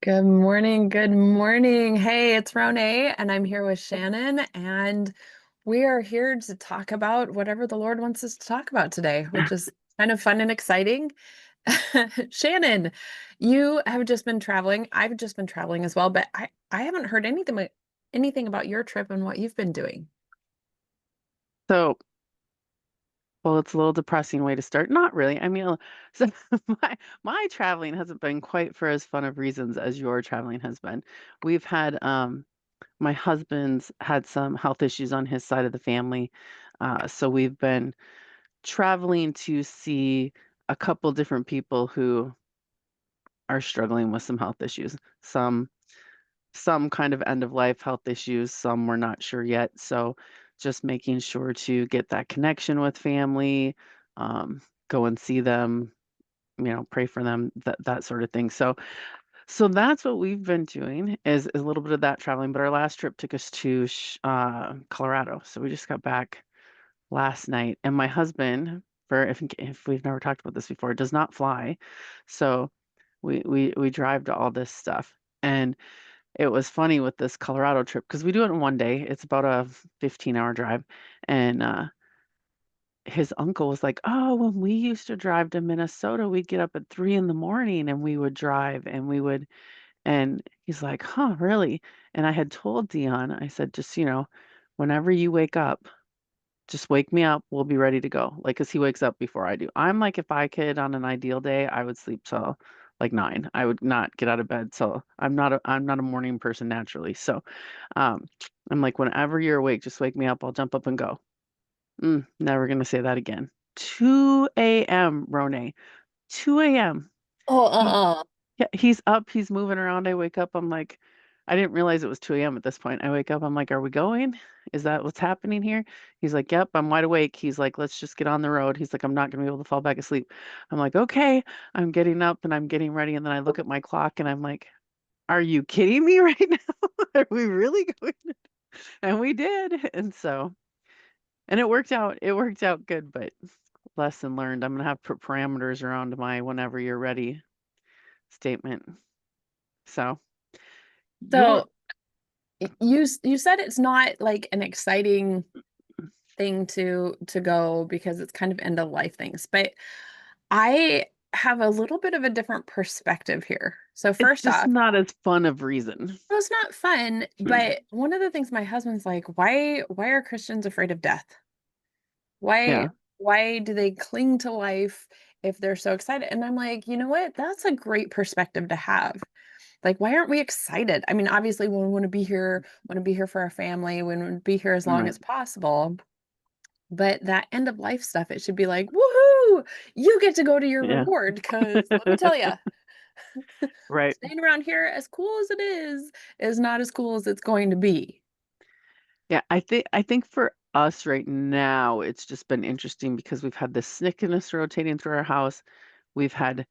Good morning. Good morning. Hey, it's Ronai, and I'm here with Shannon, and we are here to talk about whatever the Lord wants us to talk about today, which is kind of fun and exciting. Shannon, you have just been traveling. I've just been traveling as well, but I haven't heard anything about your trip and what you've been doing. So, well, it's a little depressing way to start. Not really. I mean, so my traveling hasn't been quite for as fun of reasons as your traveling has been. We've had my husband's had some health issues on his side of the family. So we've been traveling to see a couple different people who are struggling with some health issues. Some kind of end of life health issues, some we're not sure yet. So just making sure to get that connection with family, go and see them, pray for them, that sort of thing. So that's what we've been doing is a little bit of that traveling. But our last trip took us to Colorado. So we just got back last night, and my husband, for if we've never talked about this before, does not fly. So we drive to all this stuff. And it was funny with this Colorado trip because we do it in one day. It's about a 15-hour drive. And his uncle was like, "Oh, when we used to drive to Minnesota, we'd get up at 3 in the morning and we would drive and we would," and he's like, "Huh, really?" And I had told Dion, I said, just, whenever you wake up, just wake me up. We'll be ready to go. Like, cause he wakes up before I do. I'm like, if I could on an ideal day, I would sleep till like 9. I would not get out of bed. So I'm not a morning person naturally. So um I'm like, whenever you're awake, just wake me up. I'll jump up and go. Never gonna say that again. 2 a.m. Rone. 2 a.m. Oh, He uh-uh. Yeah, he's up, he's moving around. I wake up, I'm like, I didn't realize it was 2 a.m. at this point. I wake up, I'm like, are we going? Is that what's happening here? He's like, yep, I'm wide awake. He's like, let's just get on the road. He's like, I'm not gonna be able to fall back asleep. I'm like, okay. I'm getting up and I'm getting ready. And then I look at my clock and I'm like, are you kidding me right now? Are we really going? And we did. And it worked out good, but lesson learned. I'm gonna have to put parameters around my whenever you're ready statement. So you're So you said it's not like an exciting thing to go because it's kind of end of life things. But I have a little bit of a different perspective here. So It's first just off, not as fun of reason. it was not fun, but one of the things my husband's like, why are Christians afraid of death? Why Yeah. why do they cling to life if they're so excited? And I'm like, you know what? That's a great perspective to have. Like, why aren't we excited? I mean, obviously we want to be here for our family, we want to be here as long Right. as possible. But that end of life stuff, it should be like, woohoo, you get to go to your Yeah. reward. Because let me tell you, Right. staying around here, as cool as it is not as cool as it's going to be. Yeah, I think for us right now, it's just been interesting because we've had this sickness rotating through our house. We've had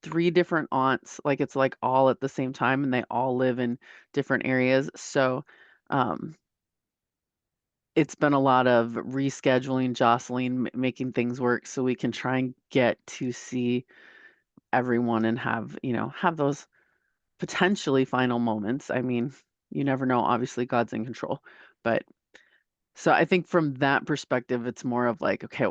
3 different aunts, like it's like all at the same time, and they all live in different areas. So um it's been a lot of rescheduling, jostling, making things work so we can try and get to see everyone and have those potentially final moments. I mean, you never know. Obviously, God's in control. But so I think from that perspective, it's more of like, okay,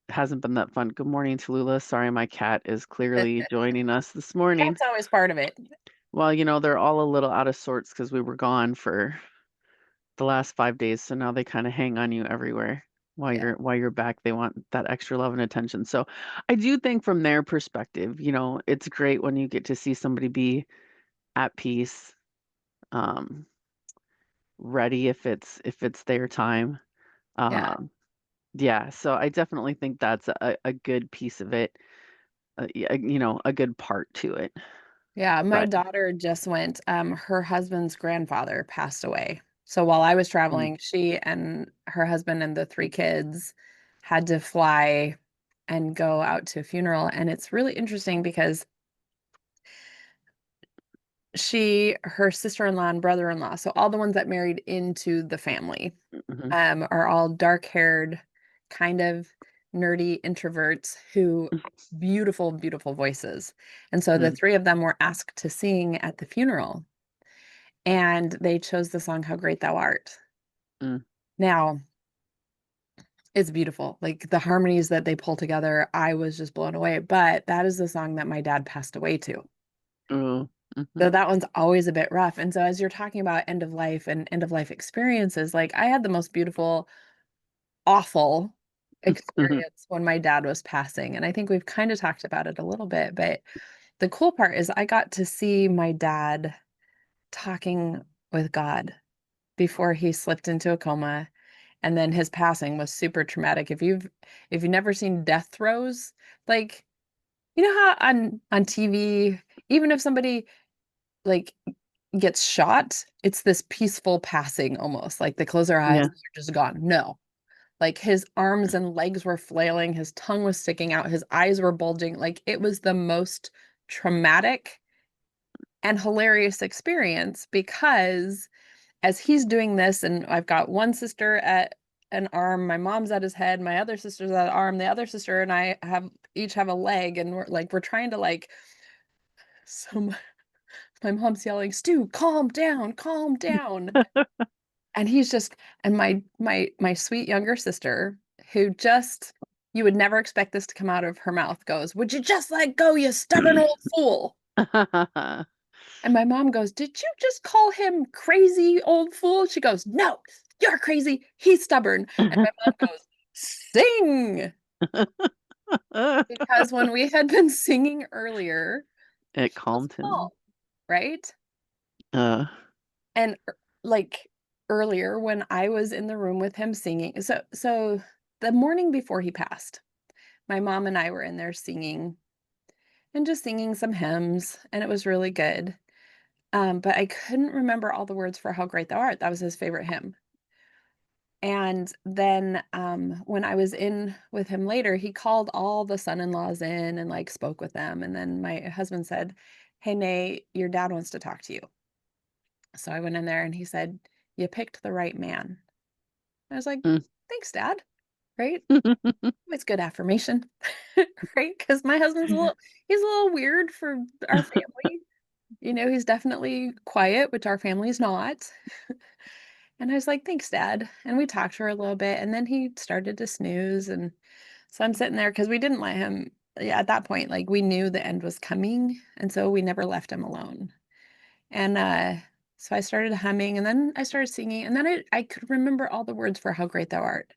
hasn't been that fun. Good morning, Tallulah. Sorry, my cat is clearly joining us this morning. That's always part of it. Well, they're all a little out of sorts because we were gone for the last 5 days, so now they kind of hang on you everywhere. While Yeah. you're back, they want that extra love and attention. So I do think from their perspective, it's great when you get to see somebody be at peace, um, ready if it's their time. Yeah. Um, yeah, so I definitely think that's a good piece of it, yeah, a good part to it. Yeah, my But daughter just went, her husband's grandfather passed away. So while I was mm, traveling, she and her husband and the 3 kids had to fly and go out to a funeral. And it's really interesting because her sister-in-law and brother-in-law, so all the ones that married into the family, mhm, are all dark-haired, kind of. nerdy introverts who beautiful, beautiful voices. And so the Mm, three of them were asked to sing at the funeral, and they chose the song How Great Thou Art. mm, Now, it's beautiful. Like the harmonies that they pull together, I was just blown away. But that is the song that my dad passed away to. oh, So mhm, that one's always a bit rough. And so as you're talking about end of life and end of life experiences, like I had the most beautiful, awful mhm. experience when my dad was passing. And I think we've kind of talked about it a little bit, but the cool part is I got to see my dad talking with God before he slipped into a coma. And then his passing was super traumatic. If you've never seen death throes, like you know how on TV, even if somebody like gets shot, it's this peaceful passing almost. Like they close their eyes, Yeah. they're just gone. No. Like his arms and legs were flailing, his tongue was sticking out, his eyes were bulging. Like it was the most traumatic and hilarious experience because as he's doing this, and I've got one sister at an arm, my mom's at his head, my other sister's at an arm, the other sister and I have each have a leg, and we're trying to like so my mom's yelling, Stu, calm down, calm down. And he's just and my sweet younger sister, who just you would never expect this to come out of her mouth, goes, would you just let go, you stubborn old fool? And my mom goes, did you just call him crazy old fool? She goes, no, you're crazy. He's stubborn. And my mom goes, sing. Because when we had been singing earlier, It he was calmed calm, him. right? Uh, And like earlier when I was in the room with him singing, so the morning before he passed, my mom and I were in there singing and just singing some hymns, and it was really good. But I couldn't remember all the words for How Great Thou Art. That was his favorite hymn. And then when I was in with him later, he called all the son-in-laws in and like spoke with them. And then my husband said, hey, Nay, your dad wants to talk to you. So I went in there and he said, you picked the right man. I was like, mm. thanks, Dad. Right? It's good affirmation. Right? Because my husband's he's a little weird for our family. He's definitely quiet, which our family's not. And I was like, thanks, Dad. And we talked for a little bit. And then he started to snooze. And so I'm sitting there because we didn't let him, yeah, at that point, like we knew the end was coming. And so we never left him alone. And so I started humming and then I started singing. And then I could remember all the words for How Great Thou Art.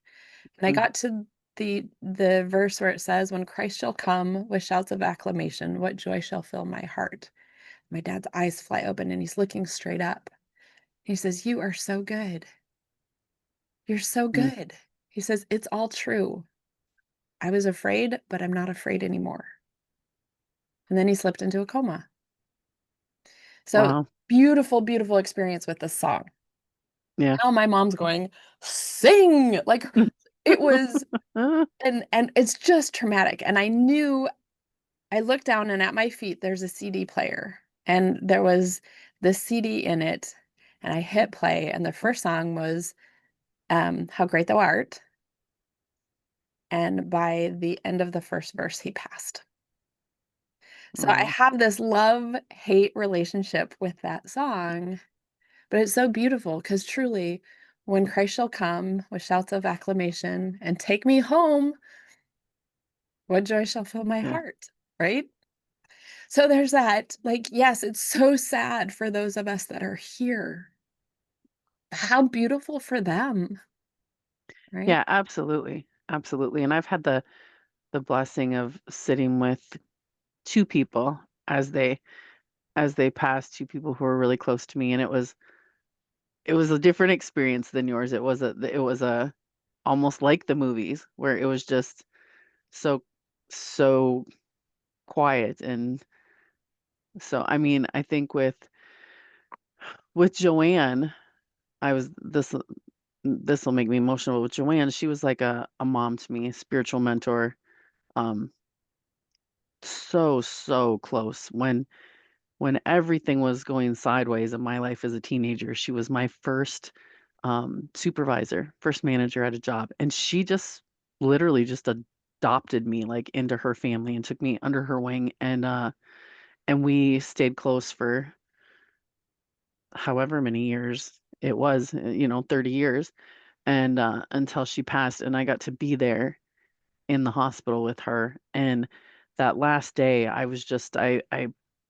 And I Mm, got to the verse where it says, when Christ shall come with shouts of acclamation, what joy shall fill my heart. My dad's eyes fly open and he's looking straight up. He says, you are so good. You're so mm. good. He says, it's all true. I was afraid, but I'm not afraid anymore. And then he slipped into a coma. So Wow. beautiful, beautiful experience with this song. Yeah. Now my mom's going, sing. Like it was, and it's just traumatic. And I looked down and at my feet, there's a CD player. And there was the CD in it. And I hit play. And the first song was How Great Thou Art. And by the end of the first verse, he passed. So I Oh, have this love-hate relationship with that song, but it's so beautiful because truly, when Christ shall come with shouts of acclamation and take me home, what joy shall fill my yeah. heart, right? So there's that. Like, yes, it's so sad for those of us that are here. How beautiful for them, right? Yeah, absolutely. Absolutely. And I've had the blessing of sitting with two people as they passed, two people who were really close to me, and it was a different experience than yours. It was a almost like the movies where it was just so quiet. And so I mean, I think with Joanne, I was this will make me emotional. With Joanne, she was like a mom to me, a spiritual mentor. Um, so close when everything was going sideways in my life as a teenager. She was my first supervisor, first manager at a job, and she just literally just adopted me like into her family and took me under her wing, and we stayed close for however many years it was, 30 years, and until she passed, and I got to be there in the hospital with her. And that last day, I was just I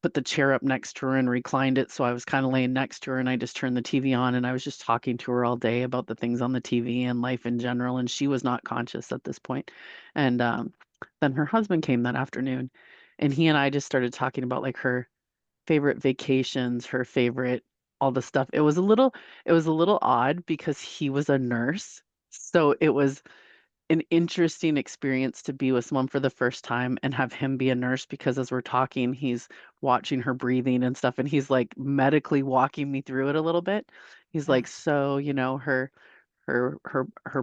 put the chair up next to her and reclined it so I was kind of laying next to her, and I just turned the TV on and I was just talking to her all day about the things on the TV and life in general, and she was not conscious at this point. And then her husband came that afternoon, and he and I just started talking about like her favorite vacations, her favorite all the stuff. It was a little odd because he was a nurse. So it was an interesting experience to be with someone for the first time and have him be a nurse, because as we're talking, he's watching her breathing and stuff, and he's like medically walking me through it a little bit. He's Yeah. like, so, her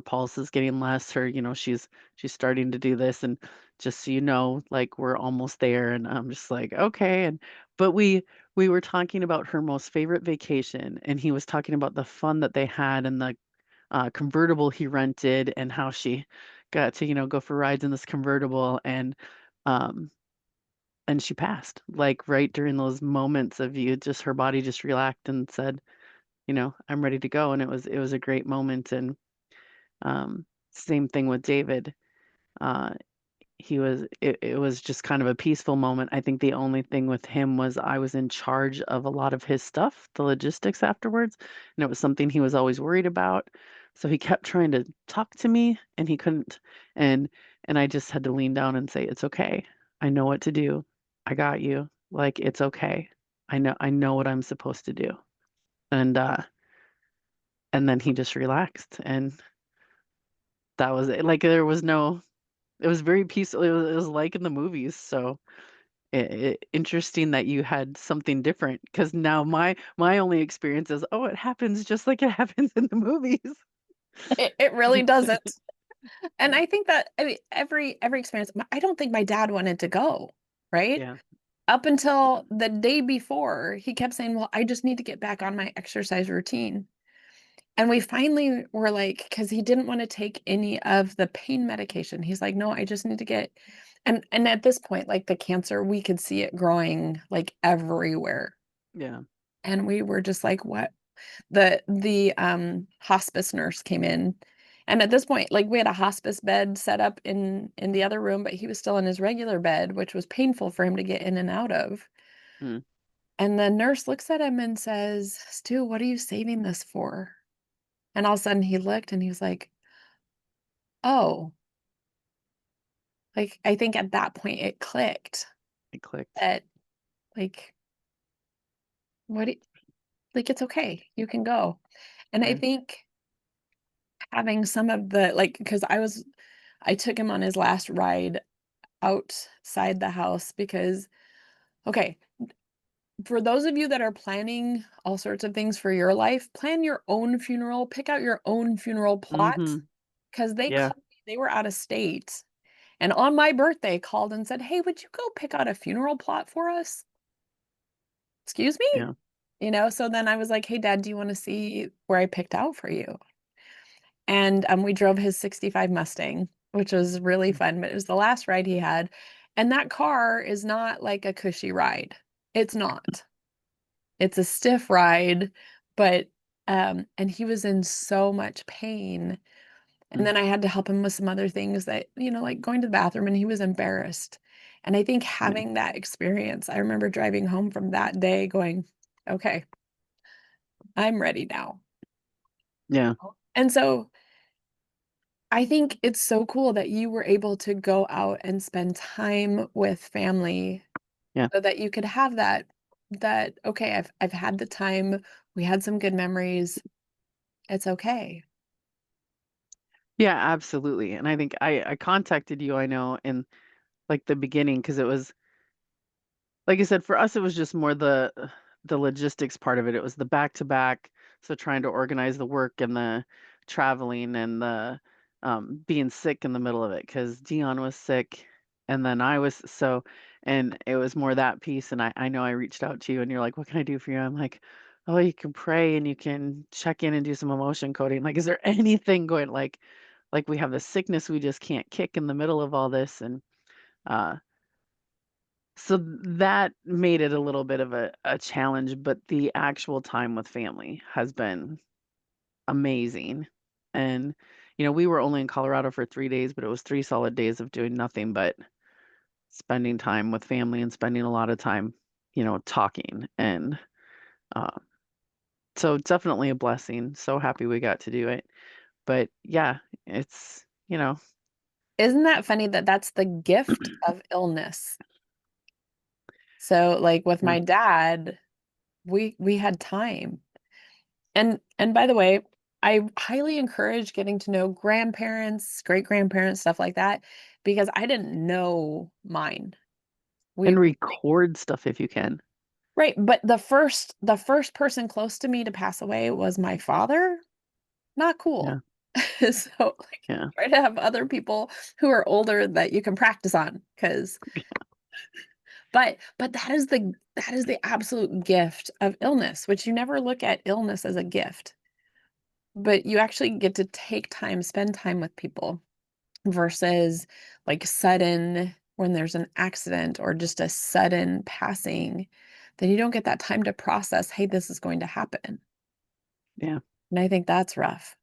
pulse is getting less, she's starting to do this, and just so you know, like we're almost there. And I'm just like, okay. And but we were talking about her most favorite vacation, and he was talking about the fun that they had and the convertible he rented, and how she got to, go for rides in this convertible. Um, and she passed, like right during those moments of you just her body just relaxed and said, I'm ready to go. And it was a great moment. And same thing with David. Uh, it was just kind of a peaceful moment. I think the only thing with him was I was in charge of a lot of his stuff, the logistics afterwards, and it was something he was always worried about. So he kept trying to talk to me and he couldn't. And and I just had to lean down and say, "It's okay. I know what to do. I got you. Like it's okay. I know what I'm supposed to do." And and then he just relaxed, and that was it. Like there was no it was very peaceful. It was like in the movies. So interesting that you had something different, because now my only experience is, oh, it happens just like it happens in the movies. It really doesn't. And I think that, I mean, every experience, I don't think my dad wanted to go, right? Yeah. Up until the day before, he kept saying, "Well, I just need to get back on my exercise routine." And we finally were like, because he didn't want to take any of the pain medication. He's like, "No, I just need to get," and at this point, like the cancer, we could see it growing like everywhere. Yeah. And we were just like, "What?" The hospice nurse came in, and at this point, like, we had a hospice bed set up in the other room, but he was still in his regular bed, which was painful for him to get in and out of. Mm. And the nurse looks at him and says, "Stu, what are you saving this for?" And all of a sudden he looked and he was like, "Oh." Like, I think at that point it clicked It clicked. that, like, what do like, it's okay, you can go. And I Right. think having some of the, like, because I took him on his last ride outside the house because, okay, for those of you that are planning all sorts of things for your life, plan your own funeral, pick out your own funeral plot, Mm-hmm. because Yeah. they were out of state, and on my birthday called and said, "Hey, would you go pick out a funeral plot for us?" Excuse me? Yeah. So then I was like, "Hey, Dad, do you wanna see where I picked out for you?" And, we drove his '65 Mustang, which was really Mm. fun, but it was the last ride he had, and that car is not like a cushy ride. It's not. It's a stiff ride, but, and he was in so much pain, and Mm. then I had to help him with some other things that, like going to the bathroom, and he was embarrassed, and I think Yeah. having that experience, I remember driving home from that day going, "Okay, I'm ready now." Yeah. And so I think it's so cool that you were able to go out and spend time with family Yeah. so that you could have that, "Okay, I've had the time, we had some good memories, it's okay." Yeah, absolutely. And I think I contacted you, I know, in like the beginning, because it was, like I said, for us, it was just more the logistics part of it. It was the back to back, so trying to organize the work and the traveling and the being sick in the middle of it, because Dion was sick, and then I was so, and it was more that piece. And I know I reached out to you, and you're like, "What can I do for you?" I'm like, "Oh, you can pray and you can check in and do some emotion coding. Like, is there anything going like?" like we have a sickness we just can't kick in the middle of all this. And uh, so that made it a little bit of a challenge, but the actual time with family has been amazing. And, we were only in Colorado for 3 days, but it was 3 solid days of doing nothing but spending time with family and spending a lot of time, talking. And uh, so definitely a blessing. So happy we got to do it. But yeah, it's, Isn't that funny that that's the gift of illness? So like with yeah, my dad, we had time. And by the way, I highly encourage getting to know grandparents, great grandparents, stuff like that, because I didn't know mine. and We record stuff if you can. Right, but the first person close to me to pass away was my father. Not Yeah, cool. So like yeah, try to have other people who are older that you can practice on because but that is the absolute gift of illness, which you never look at illness as a gift, but you actually get to take time, spend time with people versus like sudden when there's an accident or just a sudden passing, then you don't get that time to process, hey, this is going to happen. yeah. And I think that's rough.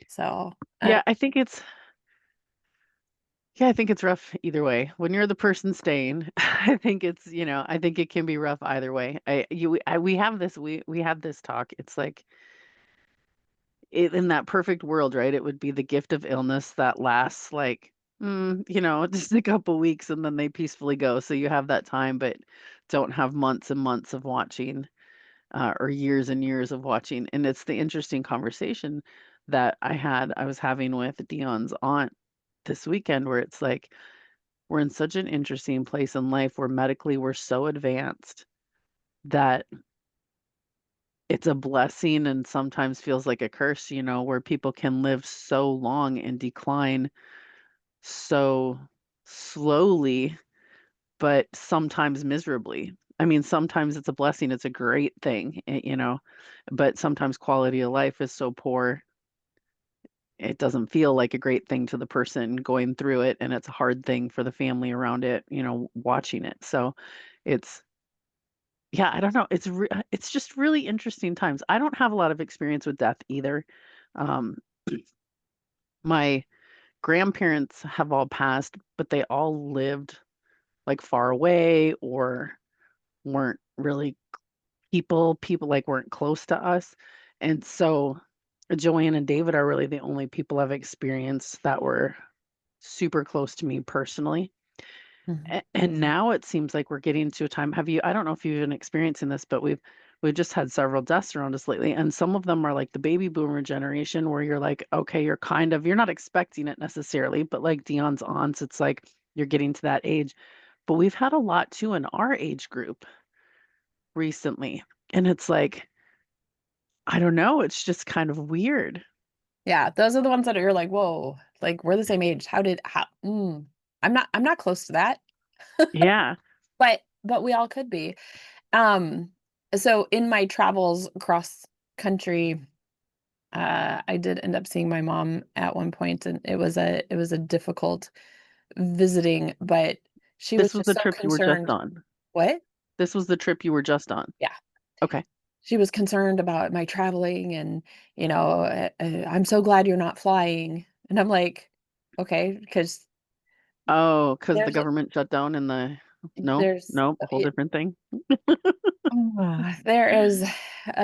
So, Yeah, I think it's rough either way. When you're the person staying, I think it can be rough either way. We have this talk. It's like in that perfect world, right? It would be the gift of illness that lasts like, just a couple weeks and then they peacefully go. So you have that time, but don't have months and months of watching, or years and years of watching. And it's the interesting conversation that I was having with Dion's aunt this weekend, where it's like, we're in such an interesting place in life where medically we're so advanced that it's a blessing and sometimes feels like a curse, where people can live so long and decline so slowly, but sometimes miserably. I mean, sometimes it's a blessing, it's a great thing, but sometimes quality of life is so poor, it doesn't feel like a great thing to the person going through it, and it's a hard thing for the family around it, watching it. So it's yeah, I don't know. It's just really interesting times. I don't have a lot of experience with death either. Um, my grandparents have all passed, but they all lived like far away or weren't really people like weren't close to us. And so Joanne and David are really the only people I've experienced that were super close to me personally. mhm. And now it seems like we're getting to a time. I don't know if you've been experiencing this, but we've just had several deaths around us lately. And some of them are like the baby boomer generation where you're like, okay, you're not expecting it necessarily, but like Dion's aunts, it's like you're getting to that age. But we've had a lot too in our age group recently. And it's like, I don't know, it's just kind of weird. Yeah, those are the ones that you're like, whoa, like we're the same age. I'm not close to that, Yeah. but we all could be. Um, so in my travels across country, I did end up seeing my mom at one point, and it was a difficult visiting, but she was This was just the so trip you were just concerned. on. What? This was the trip you were just on. Yeah. Okay. She was concerned about my traveling and, I'm so glad you're not flying. And I'm like, okay, because Oh, because the there's government shut down and no, there's no, a whole different thing. there is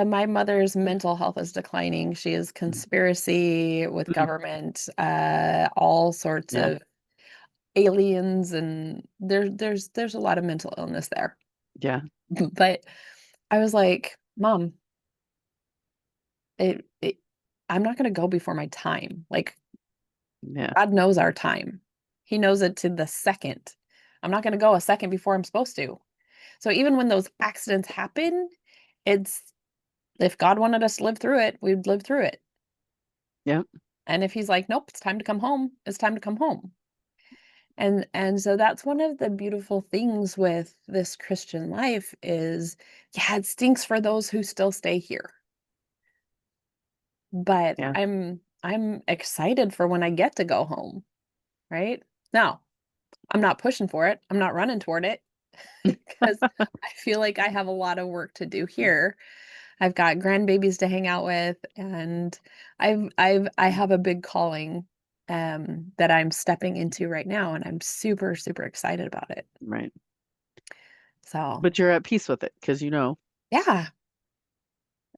my mother's mental health is declining. She is conspiracy with Mm, government, all sorts yeah, of aliens, and there's a lot of mental illness there. yeah, But I was like, Mom, it I'm not gonna go before my time. Like yeah, God knows our time. He knows it to the second. I'm not going to go a second before I'm supposed to. So even when those accidents happen, it's if God wanted us to live through it, we'd live through it. yeah, And if he's like, nope, it's time to come home, it's time to come home. And so that's one of the beautiful things with this Christian life is, yeah, it stinks for those who still stay here. But yeah. I'm excited for when I get to go home, right? Now, I'm not pushing for it. I'm not running toward it because I feel like I have a lot of work to do here. I've got grandbabies to hang out with, and I have a big calling that I'm stepping into right now, and I'm super, super excited about it. Right. So But you're at peace with it because you know. yeah.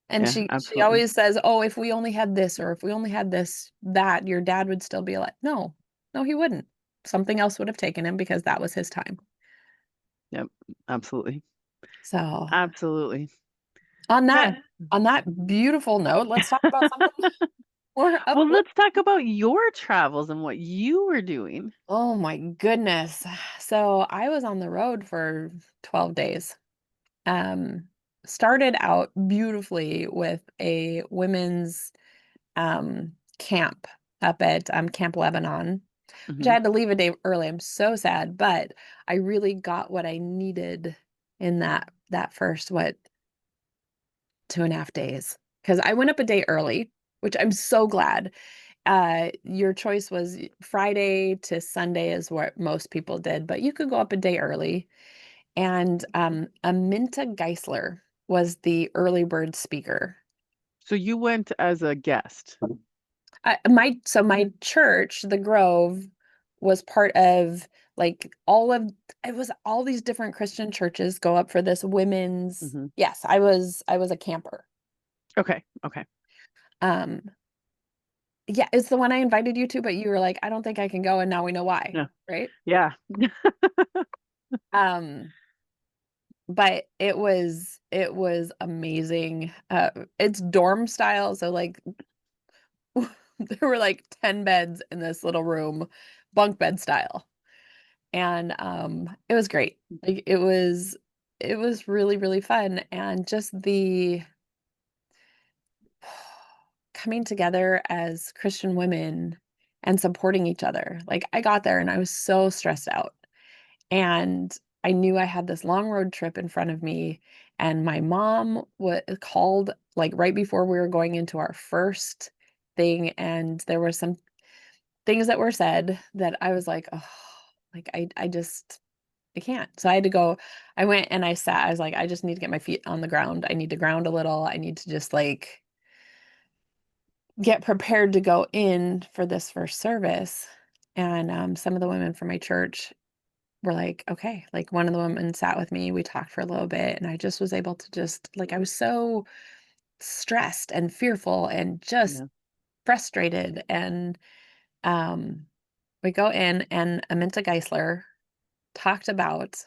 And Yeah, she absolutely. always says, "Oh, if we only had this, or if we only had this, that, your dad would still be alive." No, no, he wouldn't. Something else would have taken him because that was his time. Yep, absolutely. So Absolutely. on But that on that beautiful note, let's talk about something more well, uplift. let's talk about your travels and what you were doing. Oh my goodness. So I was on the road for 12 days. Um, Started out beautifully with a women's camp up at Camp Lebanon, which I Hmm. had to leave a day early. I'm so sad, but I really got what I needed in that first, what, 2.5 days. Because I went up a day early, which I'm so glad. Your choice was Friday to Sunday is what most people did, but you could go up a day early. And Aminta Geisler was the early bird speaker. So you went as a guest. My church, the Grove, was part of like all of it was all these different Christian churches go up for this women's. Hmm. Yes, I was a camper. Okay. Okay. Um, yeah, it's the one I invited you to, but you were like, I don't think I can go, and now we know why, Yeah. right? Yeah. Um, but it was amazing. It's dorm style, so like there were like 10 beds in this little room, bunk bed style. And it was great. Like it was really, really fun. And just the coming together as Christian women and supporting each other. Like I got there and I was so stressed out. And I knew I had this long road trip in front of me. And my mom called like right before we were going into our first thing. And there were some things that were said that I was like, oh, like I just I can't. So I had to go. I went and I sat. I was like, I just need to get my feet on the ground. I need to ground a little. I need to just like get prepared to go in for this first service. And some of the women from my church were like, okay, like one of the women sat with me. We talked for a little bit, and I just was able to just like, I was so stressed and fearful and just Yeah. frustrated. And um, we go in, and Aminta Geisler talked about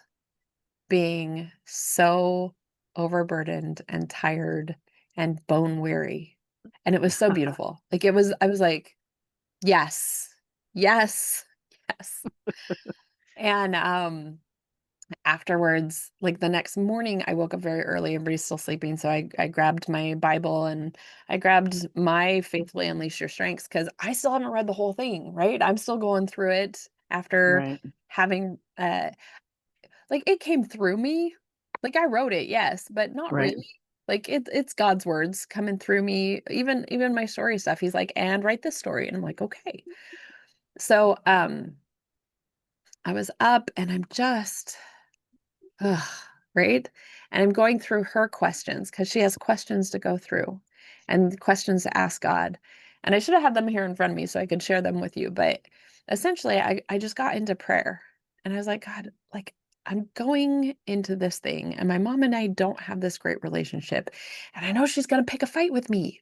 being so overburdened and tired and bone weary. And it was so beautiful. Like I was like, yes, yes, yes. And afterwards, like the next morning, I woke up very early. Everybody's still sleeping. So I grabbed my Bible and I grabbed my Faithfully Unleash Your Strengths because I still haven't read the whole thing, right? I'm still going through it after Right. having like, it came through me. Like, I wrote it, yes, but not Right. really. Like, it's God's words coming through me. Even my story stuff, he's like, "And write this story." And I'm like, "Okay." So, I was up and I'm just ugh, right? And I'm going through her questions because she has questions to go through and questions to ask God. And I should have had them here in front of me so I could share them with you. But essentially, I just got into prayer and I was like, God, like, I'm going into this thing, and my mom and I don't have this great relationship. And I know she's going to pick a fight with me.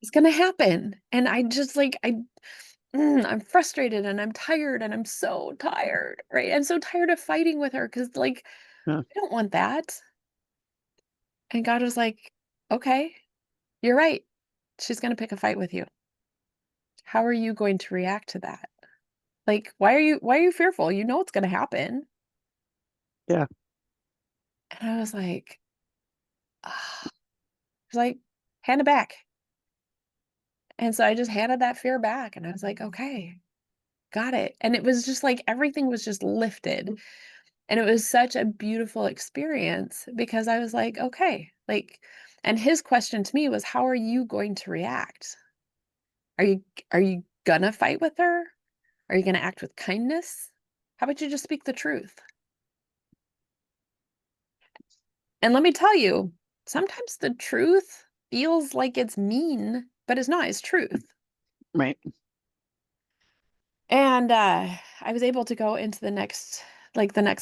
It's going to happen. And I just like, I'm frustrated and I'm tired and I'm so tired, right? I'm so tired of fighting with her because, like, Yeah. I don't want that. And God was like, okay, you're right. She's going to pick a fight with you. How are you going to react to that? Like, why are you fearful? You know it's going to happen. Yeah. And I was like, ah. I was like, hand it back. And so I just handed that fear back and I was like, okay, got it. And it was just like everything was just lifted. And it was such a beautiful experience because I was like, okay, like, and his question to me was, how are you going to react? Are you gonna fight with her? Are you gonna act with kindness? How about you just speak the truth? And let me tell you, sometimes the truth feels like it's mean, but it's not, it's truth. Right. And I was able to go into the next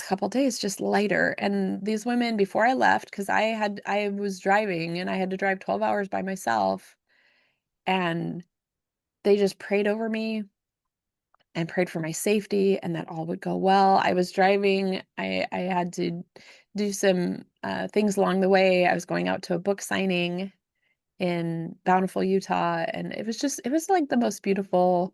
couple days just lighter. And these women, before I left, because I was driving and I had to drive 12 hours by myself, and they just prayed over me and prayed for my safety and that all would go well. I was driving, I had to do some things along the way. I was going out to a book signing in Bountiful, Utah, and it was like the most beautiful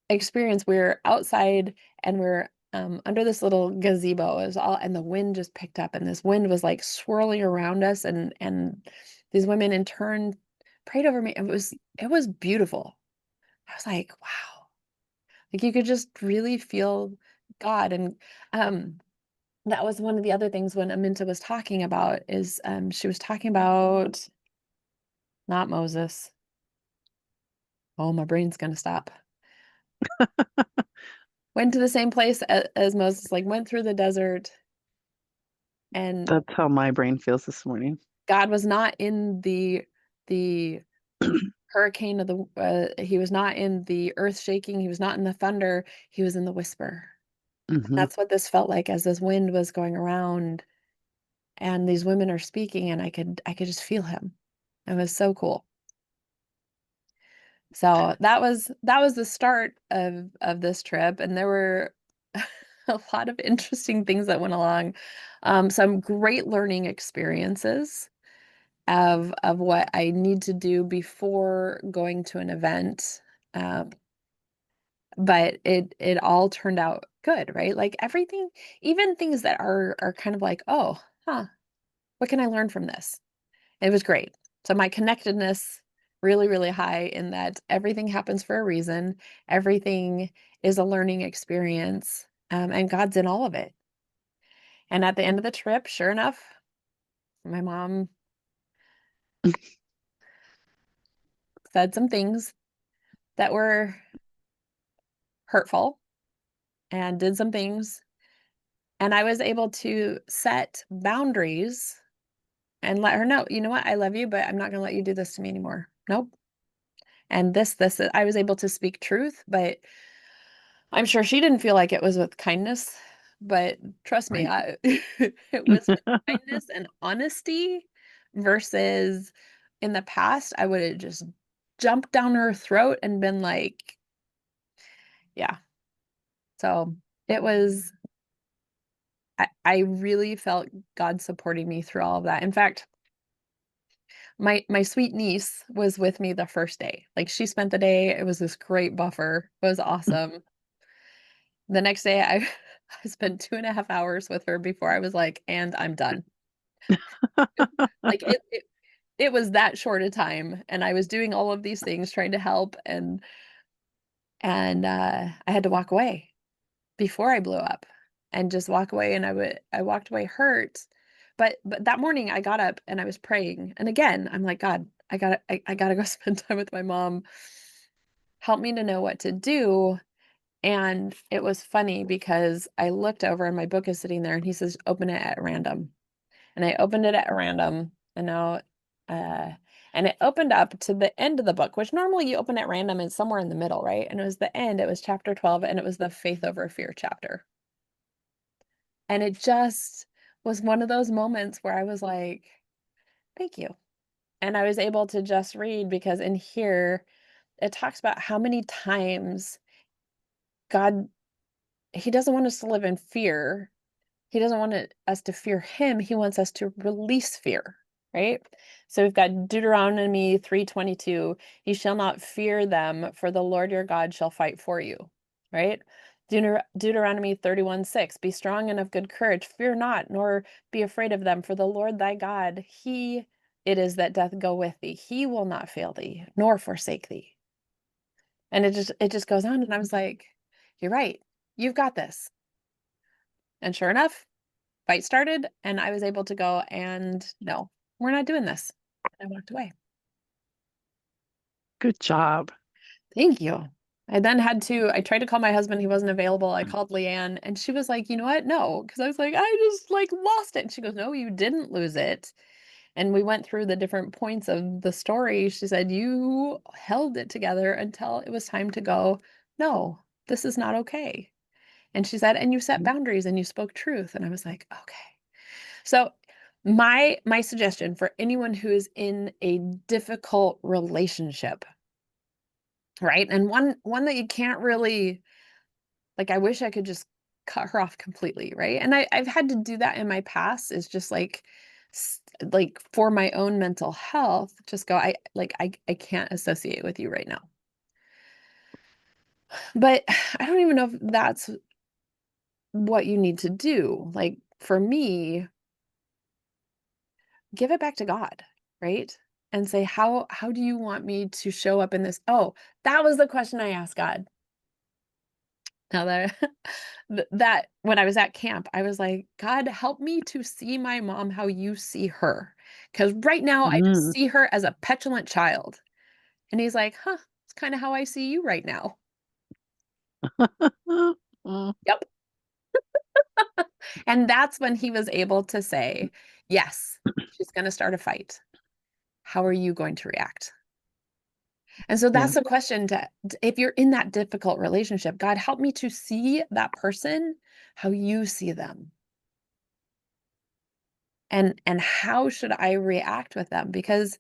experience. We're outside and we're under this little gazebo. It was all, and the wind just picked up, and this wind was like swirling around us, and these women in turn prayed over me. It was beautiful. I was like, wow, like you could just really feel God. And um, that was one of the other things when Aminta was talking about is she was talking about not Moses. Oh, my brain's gonna stop. Went to the same place as Moses, like went through the desert, and That's how my brain feels this morning. God was not in the hurricane of the he was not in the earth shaking, he was not in the thunder, he was in the whisper. Hmm. That's what this felt like as this wind was going around and these women are speaking, and I could just feel him. It was so cool. So that was the start of this trip, and there were a lot of interesting things that went along. Some great learning experiences of what I need to do before going to an event. Um, but it all turned out good, right? Like everything, even things that are kind of like, oh, huh, what can I learn from this? It was great. So my connectedness really, really high in that everything happens for a reason. Everything is a learning experience, and God's in all of it. And at the end of the trip, sure enough, my mom said some things that were hurtful and did some things. And I was able to set boundaries and let her know, you know what, I love you, but I'm not going to let you do this to me anymore. Nope. And I was able to speak truth, but I'm sure she didn't feel like it was with kindness. But trust me, Right. it was with kindness and honesty versus in the past, I would have just jumped down her throat and been like, yeah. So it was, I really felt God supporting me through all of that. In fact, my sweet niece was with me the first day. Like she spent the day. It was this great buffer. It was awesome. The next day, I spent 2.5 hours with her before I was like, and I'm done. Like it was that short a time, and I was doing all of these things, trying to help, and I had to walk away before I blew up, and just walk away. And I walked away hurt, but that morning I got up and I was praying, and again I'm like, God, I gotta go spend time with my mom. Help me to know what to do. And it was funny because I looked over and my book is sitting there and he says, open it at random. And I opened it at random and now, uh, and it opened up to the end of the book, which normally you open at random and somewhere in the middle, right? And it was the end, it was chapter 12, and it was the faith over fear chapter. And it just was one of those moments where I was like, thank you. And I was able to just read because in here, it talks about how many times God, He doesn't want us to live in fear. He doesn't want us to fear him. He wants us to release fear, right? So we've got Deuteronomy 3:22. You shall not fear them, for the Lord your God shall fight for you, right? Deuteronomy 31:6. Be strong and of good courage. Fear not, nor be afraid of them, for the Lord thy God, he it is that doth go with thee. He will not fail thee, nor forsake thee. And it just goes on. And I was like, you're right. You've got this. And sure enough, fight started and I was able to go and no, we're not doing this. I walked away. Good job. Thank you. I tried to call my husband. He wasn't available. I called Leanne and she was like, you know what? No. Cause I was like, I just like lost it. And she goes, no, you didn't lose it. And we went through the different points of the story. She said, you held it together until it was time to go, no, this is not okay. And she said, and you set Mhm. boundaries and you spoke truth. And I was like, okay. So my suggestion for anyone who is in a difficult relationship, right? And one that you can't really like, I wish I could just cut her off completely, right? And I've had to do that in my past is just like for my own mental health, just go, I can't associate with you right now. But I don't even know if that's what you need to do. Like for me, give it back to God, right? And say, how do you want me to show up in this? Oh, that was the question I asked God. Now that that when I was at camp, I was like, God, help me to see my mom how you see her. Because right now I just Mm. see her as a petulant child. And he's like, huh, it's kind of how I see you right now. Mm. Yep. And that's when he was able to say, yes, she's going to start a fight. How are you going to react? And so Yeah. that's the question if you're in that difficult relationship, God, help me to see that person how you see them. And how should I react with them? Because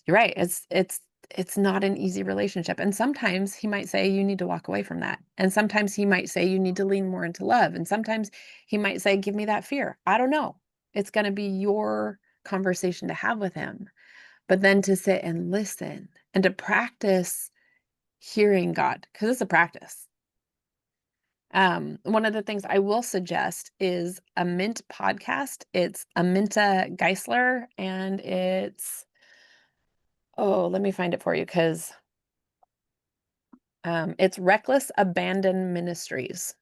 you're right, it's not an easy relationship. And sometimes he might say you need to walk away from that. And sometimes he might say you need to lean more into love. And sometimes he might say, give me that fear. I don't know. It's going to be your conversation to have with him. But then to sit and listen and to practice hearing God, because it's a practice. One of the things I will suggest is a Mint podcast. It's Aminta Geisler, and oh, let me find it for you because it's Reckless Abandon Ministries.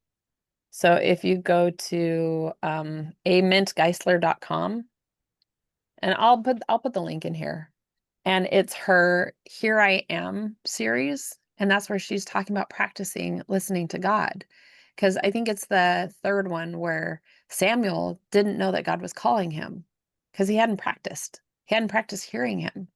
So if you go to amintgeisler.com, and I'll put the link in here. And it's her Here I Am series. And that's where she's talking about practicing listening to God. Because I think it's the third one where Samuel didn't know that God was calling him because he hadn't practiced. He hadn't practiced hearing him.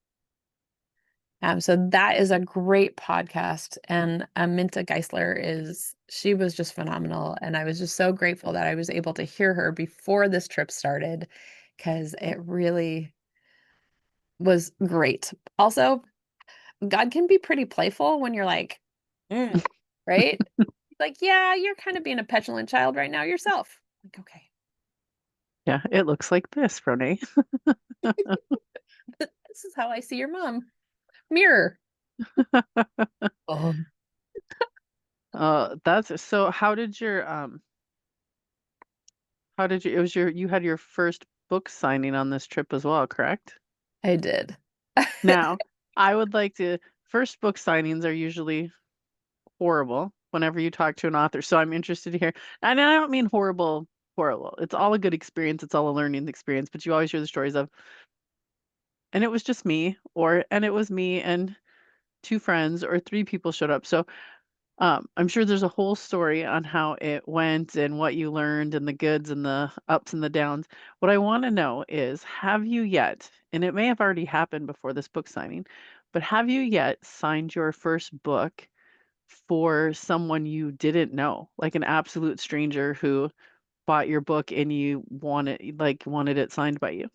So that is a great podcast. And Minta Geisler she was just phenomenal. And I was just so grateful that I was able to hear her before this trip started because it really was great. Also, God can be pretty playful when you're like, "Mm," right? Like, yeah, you're kind of being a petulant child right now yourself. Like, okay, Yeah, it looks like this, Ronay. this is how I see your mom. Mirror. Oh, That's so how did you it was you had your first book signing on this trip as well, correct? I did. Now, I would like to first book signings are usually horrible whenever you talk to an author. So I'm interested to hear, and I don't mean horrible, horrible. It's all a good experience, it's all a learning experience, but you always hear the stories of, and it was just me, or and it was me and two friends, or three people showed up. So I'm sure there's a whole story on how it went and what you learned and the goods and the ups and the downs. What I want to know is, have you yet, and it may have already happened before this book signing, but have you yet signed your first book for someone you didn't know, like an absolute stranger who bought your book and you wanted it signed by you?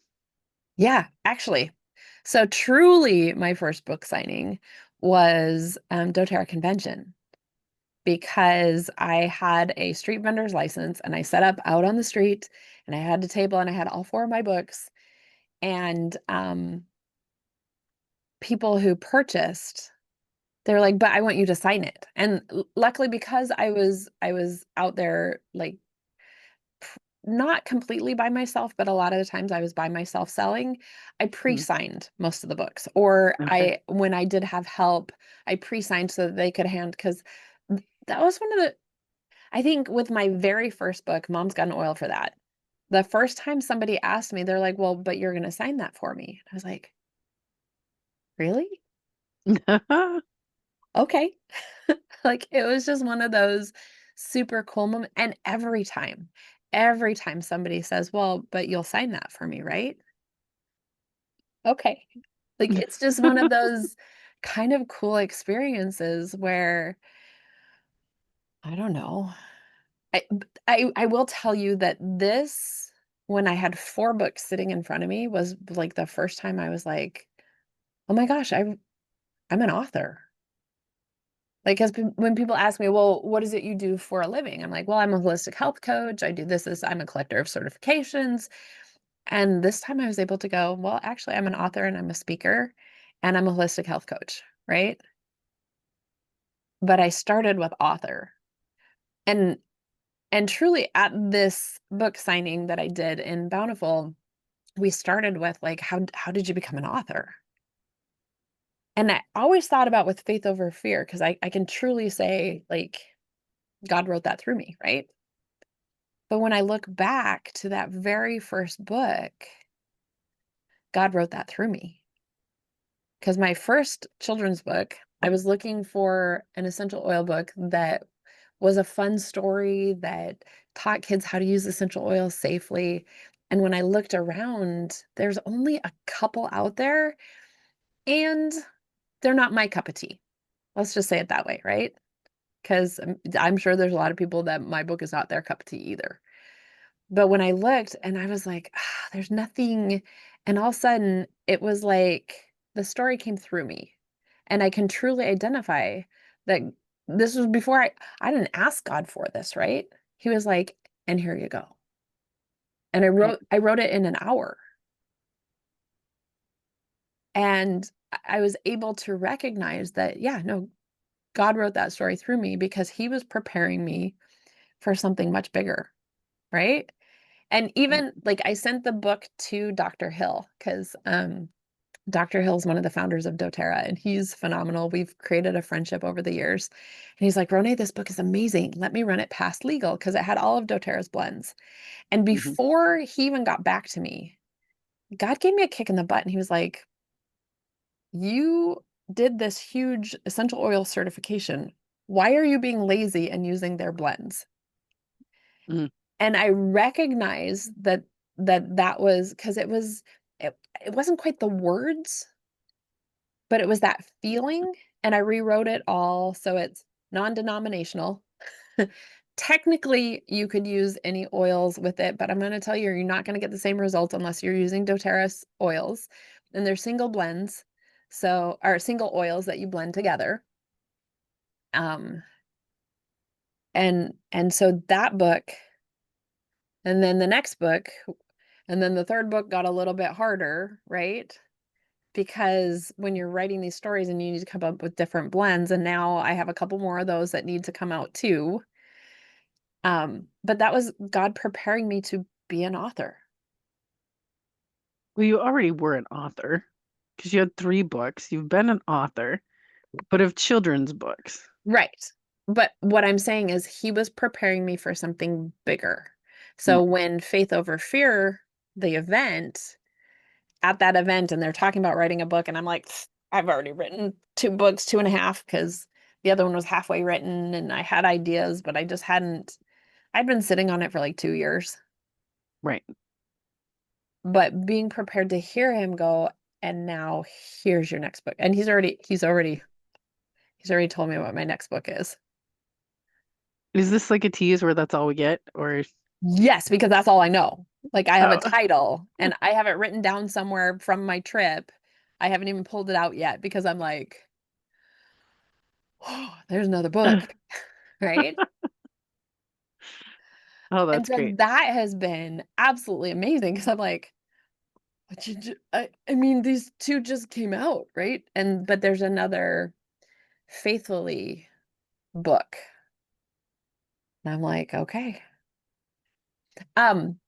Yeah, actually. So truly my first book signing was doTERRA convention because I had a street vendor's license and I set up out on the street and I had a table and I had all four of my books and people who purchased they're like, but I want you to sign it. And luckily because I was out there like not completely by myself, but a lot of the times I was by myself selling, I Mm, pre-signed most of the books. Or okay. I when I did have help, I pre-signed so that they could hand because that was one of the I think with my very first book, Mom's Got an Oil for That. The first time somebody asked me, they're like, well, but you're gonna sign that for me. I was like, really? Okay. Like it was just one of those super cool moments. And every time somebody says, well, but you'll sign that for me, right? Okay. Like it's just one of those kind of cool experiences where I don't know. I will tell you that this, when I had 4 books sitting in front of me, was like the first time I was like, "Oh my gosh, I'm an author." Like, 'cause when people ask me, "Well, what is it you do for a living?" I'm like, "Well, I'm a holistic health coach. I do this. I'm a collector of certifications." And this time I was able to go, "Well, actually, I'm an author and I'm a speaker and I'm a holistic health coach," right? But I started with author. And and truly at this book signing that I did in Bountiful, we started with like, how did you become an author? And I always thought about with faith over fear, because I can truly say, like, God wrote that through me, right? But when I look back to that very first book, God wrote that through me. Because my first children's book, I was looking for an essential oil book that was a fun story that taught kids how to use essential oils safely. And when I looked around, there's only a couple out there, and they're not my cup of tea. Let's just say it that way, right? Because I'm sure there's a lot of people that my book is not their cup of tea either. But when I looked and I was like, "Ah, there's nothing," and all of a sudden, it was like the story came through me, and I can truly identify that this was before I didn't ask God for this, right? He was like, "And here you go." And I Right. wrote it in an hour, and I was able to recognize that, yeah, no, God wrote that story through me because he was preparing me for something much bigger, right? And Right. even like I sent the book to Dr. Hill because Dr. Hill is one of the founders of doTERRA, and he's phenomenal. We've created a friendship over the years. And he's like, Ronay, this book is amazing. Let me run it past legal because it had all of doTERRA's blends. And Hmm. before he even got back to me, God gave me a kick in the butt. And he was like, you did this huge essential oil certification. Why are you being lazy and using their blends? Mm. And I recognize that was because it wasn't quite the words, but it was that feeling, and I rewrote it all so it's non-denominational. Technically, you could use any oils with it, but I'm gonna tell you, you're not gonna get the same results unless you're using doTERRA's oils, and they're single blends, so or single oils that you blend together. Um, and so that book, and then the next book, and then the third book got a little bit harder, right? Because when you're writing these stories and you need to come up with different blends, and now I have a couple more of those that need to come out too. But that was God preparing me to be an author. Well, you already were an author because you had 3 books. You've been an author, but of children's books. Right. But what I'm saying is he was preparing me for something bigger. Mm. So when Faith Over Fear, the event, at that event, and they're talking about writing a book, and I'm like, I've already written 2 books, 2.5, because the other one was halfway written, and I had ideas, but I just hadn't. I'd been sitting on it for like 2 years. Right. But being prepared to hear him go, and now here's your next book. And he's already told me what my next book is. Is this like a tease where that's all we get? Or, Yes, because that's all I know. Like I have a oh, title and I have it written down somewhere from my trip. I haven't even pulled it out yet because I'm like, oh, there's another book, right? oh, And that's so great. that has been absolutely amazing because I'm like, I mean, these 2 just came out, right? And but there's another faithfully book. And I'm like, okay. Um,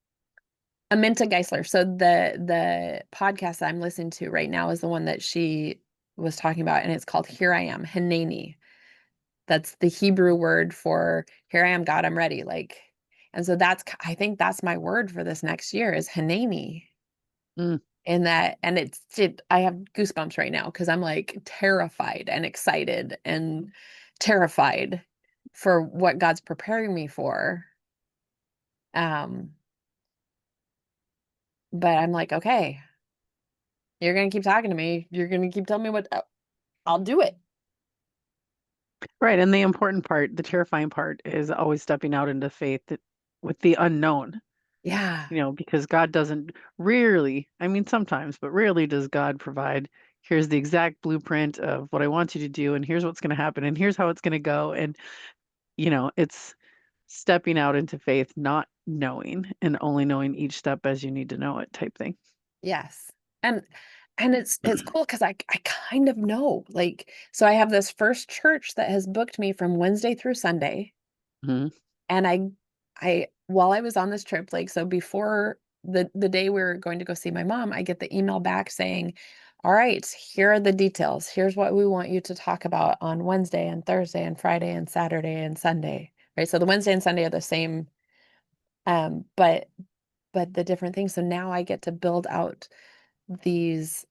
Aminta Geisler. So the podcast I'm listening to right now is the one that she was talking about, and it's called Here I Am, Hineni. That's the Hebrew word for here I am, God, I'm ready. Like, and so I think that's my word for this next year is Hineni. Mm. in that, and I have goosebumps right now because I'm like terrified and excited and terrified for what God's preparing me for. Um, but I'm like, okay, you're gonna keep talking to me. You're gonna keep telling me what I'll do it. Right. And the important part, the terrifying part, is always stepping out into faith with the unknown, Yeah. because God doesn't rarely, I mean, sometimes, but rarely does God provide, here's the exact blueprint of what I want you to do, and here's what's going to happen, and here's how it's going to go. And, it's stepping out into faith, not knowing and only knowing each step as you need to know it type thing. Yes. And it's cool because I kind of know. Like, so I have this first church that has booked me from Wednesday through Sunday. Hmm. And I while I was on this trip, like so before the day we were going to go see my mom, I get the email back saying, all right, here are the details. Here's what we want you to talk about on Wednesday and Thursday and Friday and Saturday and Sunday. Right. So the Wednesday and Sunday are the same, but the different things. So now I get to build out these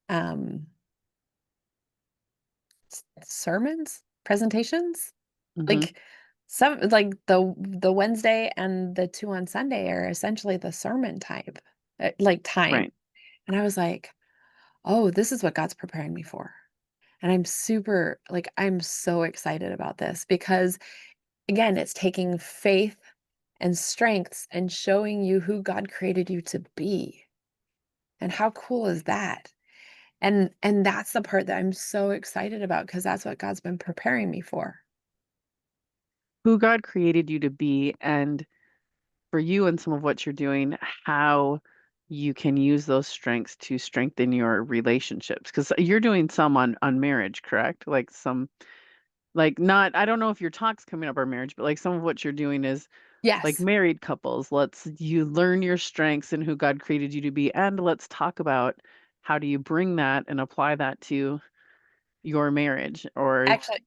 sermons, presentations. Hmm. Like some like the Wednesday and the two on Sunday are essentially the sermon type, like time. Right. And I was like, oh, this is what God's preparing me for. And I'm so excited about this because again, it's taking faith and strengths and showing you who God created you to be. And how cool is that? And that's the part that I'm so excited about because that's what God's been preparing me for. Who God created you to be, and for you and some of what you're doing, how you can use those strengths to strengthen your relationships. Because you're doing some on marriage, correct? Like some, like not, I don't know if your talk's coming up on marriage, but like some of what you're doing is like Yes. married couples. You learn your strengths and who God created you to be, and let's talk about how do you bring that and apply that to your marriage or Actually,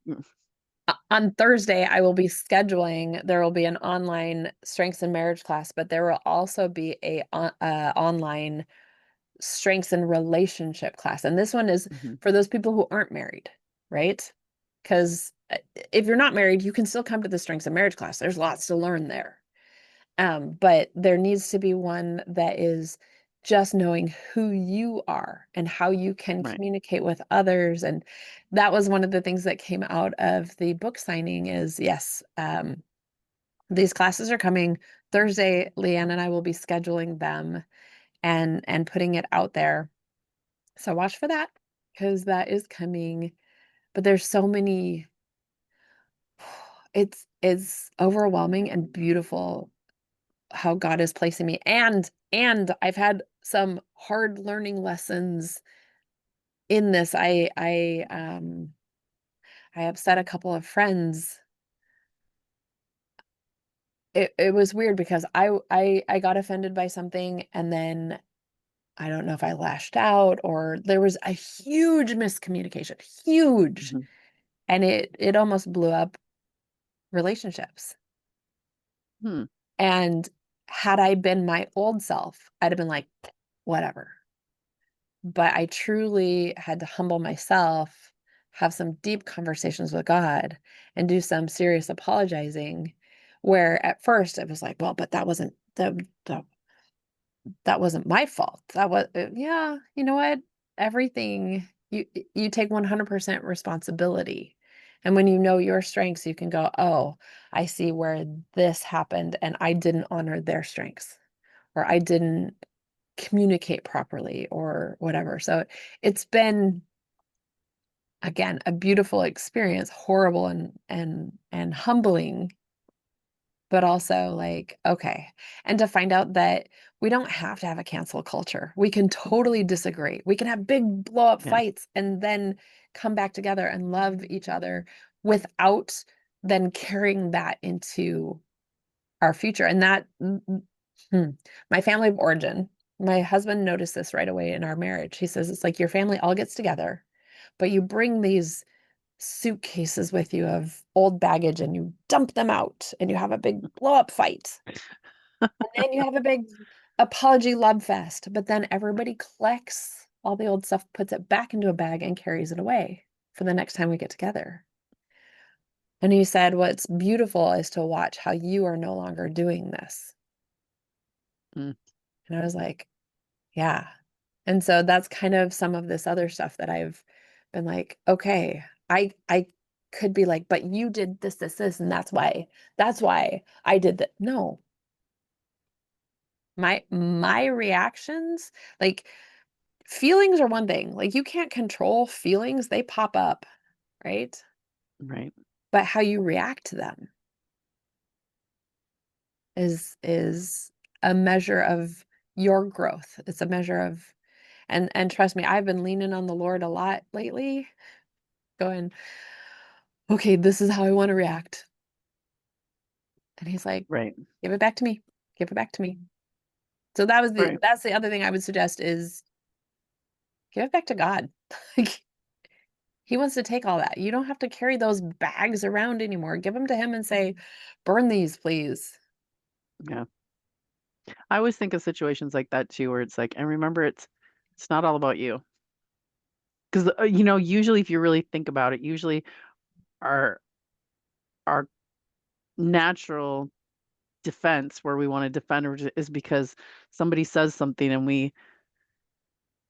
on Thursday, I will be scheduling, there will be an online strengths and marriage class, but there will also be a online strengths and relationship class. And this one is Mhm. for those people who aren't married, right? Because if you're not married, you can still come to the strengths and marriage class. There's lots to learn there. But there needs to be one that is just knowing who you are and how you can Right. communicate with others. And that was one of the things that came out of the book signing is yes, these classes are coming Thursday. Leanne and I will be scheduling them and putting it out there. So watch for that because that is coming. But there's so many, it's overwhelming and beautiful how God is placing me. And I've had some hard learning lessons in this. I upset a couple of friends. It was weird because I got offended by something and then I don't know if I lashed out or there was a huge miscommunication, huge. Mhm. And it almost blew up relationships. Hmm. And had I been my old self, I'd have been like, whatever. But I truly had to humble myself, have some deep conversations with God, and do some serious apologizing. Where at first it was like, well, but that wasn't my fault. That was yeah, you know what? Everything you take 100% responsibility. And when you know your strengths, you can go, oh, I see where this happened and I didn't honor their strengths or I didn't communicate properly or whatever. So it's been again a beautiful experience, horrible and humbling, but also like okay. And to find out that we don't have to have a cancel culture. We can totally disagree. We can have big blow up Yeah. fights and then come back together and love each other without then carrying that into our future. And that hmm, my family of origin, my husband noticed this right away in our marriage. He says it's like your family all gets together, but you bring these suitcases with you of old baggage and you dump them out and you have a big blow up fight. And then you have a big apology love fest, but then everybody collects all the old stuff, puts it back into a bag and carries it away for the next time we get together. And he said, what's beautiful is to watch how you are no longer doing this. Mm, And I was like, yeah. And so that's kind of some of this other stuff that I've been like, okay, I could be like, but you did this, and that's why I did that. No, my reactions, like feelings are one thing. Like you can't control feelings, they pop up, right? right, But how you react to them is a measure of your growth. It's a measure of and trust me, I've been leaning on the Lord a lot lately, going, okay, this is how I want to react. And he's like, right, give it back to me. Give it back to me. So right. that's the other thing I would suggest is give it back to God. Like he wants to take all that. You don't have to carry those bags around anymore. Give them to him and say, burn these, please. Yeah. I always think of situations like that too, where it's like, and remember, it's not all about you. Because usually if you really think about it, usually our our natural defense where we want to defend is because somebody says something and we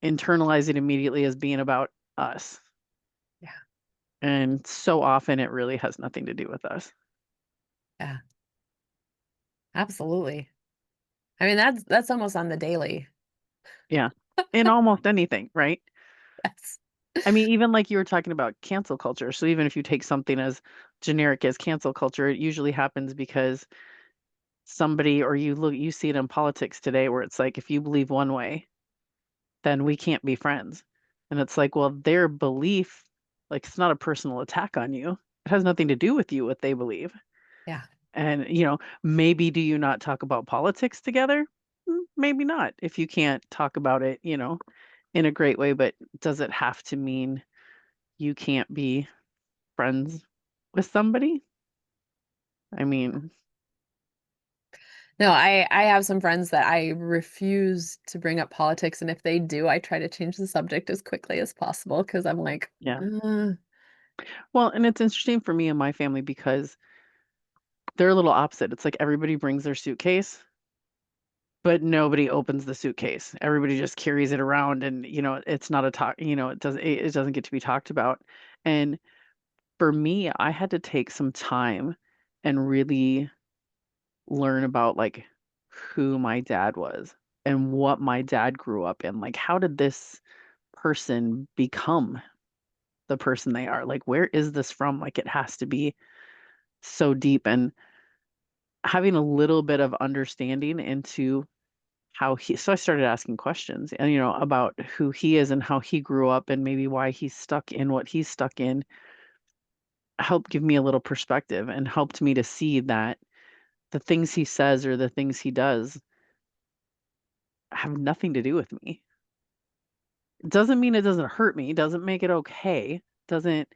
internalize it immediately as being about us. Yeah. And so often it really has nothing to do with us. Yeah. Absolutely. I mean, that's almost on the daily. Yeah. In almost anything, right? Yes. I mean, even like you were talking about cancel culture. So even if you take something as generic as cancel culture, it usually happens because somebody or you see it in politics today where it's like if you believe one way, then we can't be friends. And it's like, well, their belief, like it's not a personal attack on you. It has nothing to do with you what they believe. Yeah. And maybe do you not talk about politics together? Maybe not. If you can't talk about it, in a great way, but does it have to mean you can't be friends with somebody? I mean, No, I have some friends that I refuse to bring up politics, and if they do, I try to change the subject as quickly as possible because I'm like, yeah. Well, and it's interesting for me and my family because they're a little opposite. It's like everybody brings their suitcase, but nobody opens the suitcase. Everybody just carries it around and, it's not a talk, it doesn't get to be talked about. And for me, I had to take some time and really learn about like who my dad was and what my dad grew up in. Like, how did this person become the person they are? Like, where is this from? Like, it has to be so deep. And having a little bit of understanding into so I started asking questions and, about who he is and how he grew up and maybe why he's stuck in what he's stuck in helped give me a little perspective and helped me to see that the things he says or the things he does have nothing to do with me. Doesn't mean it doesn't hurt me, doesn't make it okay, doesn't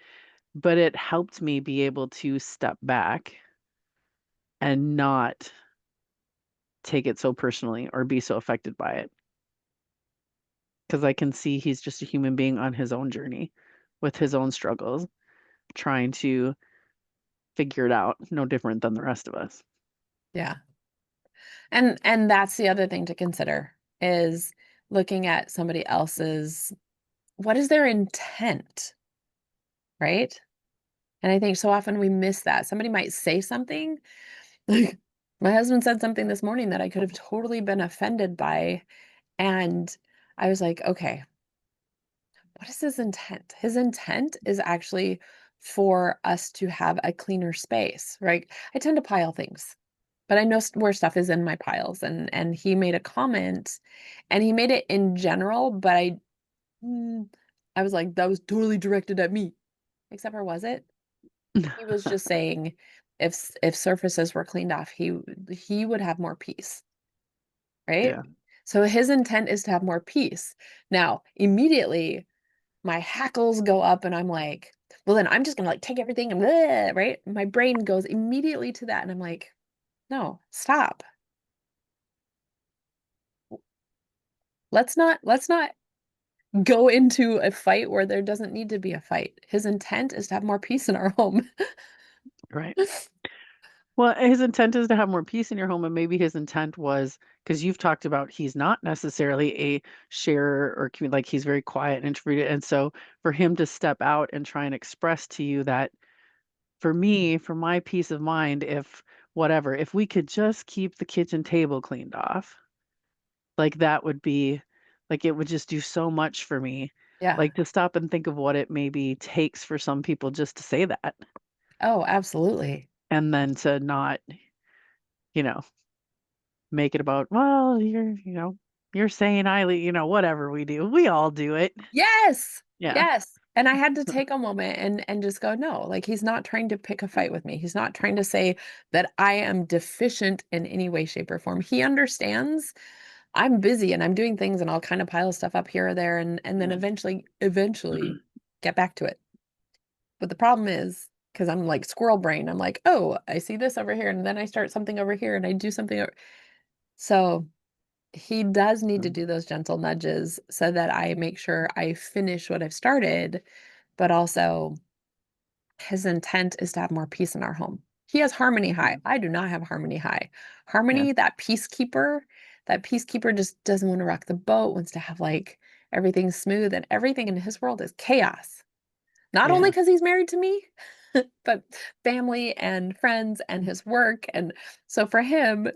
but it helped me be able to step back and not take it so personally or be so affected by it. Because I can see he's just a human being on his own journey with his own struggles, trying to figure it out, no different than the rest of us. Yeah. And that's the other thing to consider is looking at somebody else's what is their intent, right? And I think so often we miss that. Somebody might say something. Like my husband said something this morning that I could have totally been offended by. And I was like, okay, what is his intent? His intent is actually for us to have a cleaner space, right? I tend to pile things, but I know where stuff is in my piles. And he made a comment, and he made it in general, but mm, I was like, that was totally directed at me. Except for was it? He was just saying if surfaces were cleaned off, he would have more peace, right? Yeah. So his intent is to have more peace. Now, immediately my hackles go up and I'm like, well, then I'm just gonna like take everything and bleh, right? My brain goes immediately to that. And I'm like, no, stop. let's not go into a fight where there doesn't need to be a fight. His intent is to have more peace in our home. Right. Well, his intent is to have more peace in your home, and maybe his intent was because you've talked about he's not necessarily a sharer or like he's very quiet and introverted. And so for him to step out and try and express to you that for me, for my peace of mind, if whatever, if we could just keep the kitchen table cleaned off, like that would be like it would just do so much for me. Yeah. Like to stop and think of what it maybe takes for some people just to say that Oh, absolutely. and then to not, you know, make it about, well, you're saying whatever we do. We all do it. Yes. Yeah. Yes. And I had to take a moment and just go, no, like he's not trying to pick a fight with me. He's not trying to say that I am deficient in any way, shape, or form. He understands I'm busy and I'm doing things and I'll kind of pile stuff up here or there and then Yeah. eventually get back to it. But the problem is, because I'm like squirrel brain, I'm like, oh, I see this over here, and then I start something over here and I do something over. So he does need to Mm, do those gentle nudges so that I make sure I finish what I've started, but also his intent is to have more peace in our home. He has harmony high. mm, I do not have harmony high. yeah. Harmony, that peacekeeper just doesn't want to rock the boat, wants to have like everything smooth, and everything in his world is chaos. Not only Yeah. because he's married to me, but family and friends and his work. And so for him,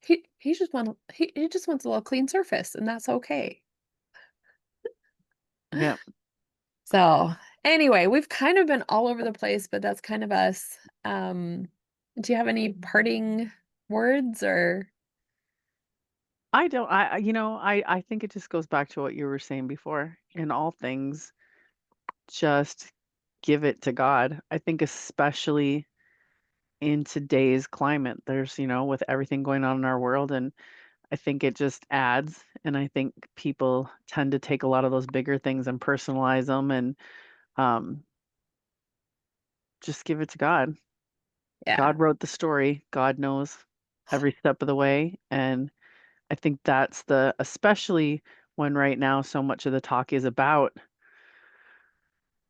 he just wants a little clean surface, and that's okay. Yeah. So anyway, we've kind of been all over the place, but that's kind of us. Do you have any parting words or I don't I think it just goes back to what you were saying before. In all things, just give it to God. I think especially in today's climate, there's, with everything going on in our world, and I think it just adds, and I think people tend to take a lot of those bigger things and personalize them and um just give it to God. yeah, God wrote the story. God knows every step of the way, and I think that's especially when right now so much of the talk is about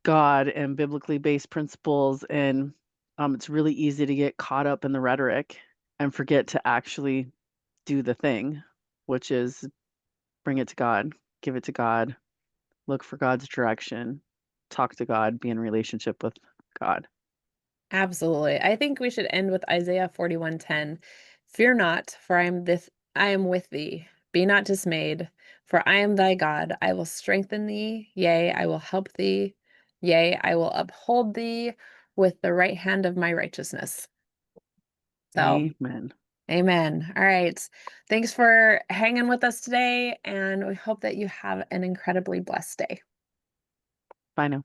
God and biblically based principles, and it's really easy to get caught up in the rhetoric and forget to actually do the thing, which is bring it to God, give it to God, look for God's direction, talk to God, be in relationship with God. absolutely. I think we should end with Isaiah 41:10. Fear not, for I am with thee. Be not dismayed, for I am thy God. I will strengthen thee, yea, I will help thee, yea, I will uphold thee with the right hand of my righteousness. So, Amen. amen. All right. Thanks for hanging with us today, and we hope that you have an incredibly blessed day. Bye now.